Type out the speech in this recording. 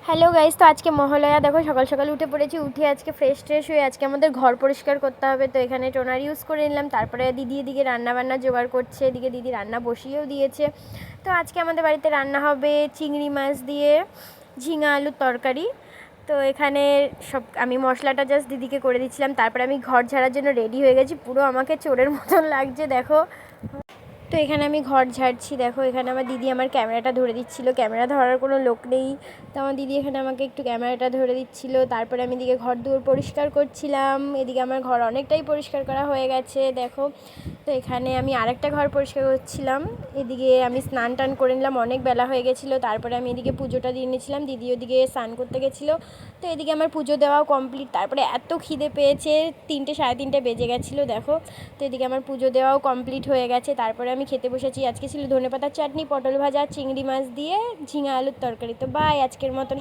Hello guys, তো আজকে মহালয়া। দেখো সকাল সকাল উঠে পড়েছি। উঠে আজকে ফ্রেশ হয়ে আজকে আমাদের ঘর পরিষ্কার করতে হবে। তো এখানে টোনার ইউজ করে নিলাম। তারপরে দিদি এদিকে রান্নাবান্না জোগাড় করছে, এদিকে দিদি রান্না বসিয়েও দিয়েছে। তো আজকে আমাদের বাড়িতে রান্না হবে চিংড়ি মাছ দিয়ে ঝিঙা আলুর তরকারি। তো এখানে সব আমি মশলাটা জাস্ট দিদিকে করে দিচ্ছিলাম। তারপরে আমি ঘর ঝাড়ার জন্য রেডি হয়ে গেছি। পুরো আমাকে চোরের মতন লাগছে দেখো। তো এখানে আমি ঘর ঝাড়ছি। দেখো এখানে আমার দিদি আমার ক্যামেরাটা ধরে দিচ্ছিলো। ক্যামেরা ধরার কোনো লোক নেই, তো আমার দিদি এখানে আমাকে একটু ক্যামেরাটা ধরে দিচ্ছিলো। তারপরে আমি এদিকে ঘর দুয়ার পরিষ্কার করছিলাম। এদিকে আমার ঘর অনেকটাই পরিষ্কার করা হয়ে গেছে দেখো। তো এখানে আমি আরেকটা ঘর পরিষ্কার করছিলাম। এদিকে আমি স্নান টান করে নিলাম, অনেক বেলা হয়ে গেছিলো। তারপরে আমি এদিকে পুজোটা দিয়ে নিয়েছিলাম, দিদি ওদিকে স্নান করতে গেছিলো। তো এদিকে আমার পুজো দেওয়াও কমপ্লিট। তারপরে এত খিদে পেয়েছে, 3টে সাড়ে 3টে বেজে গেছিলো দেখো। তো এদিকে আমার পুজো দেওয়াও কমপ্লিট হয়ে গেছে। তারপরে আমি খেতে বসেছি। আজকে ছিল ধনেপাতার চাটনি, পটল ভাজা, চিংড়ি মাছ দিয়ে ঝিঙা আলুর তরকারি। তো বাই, আজকের মতন।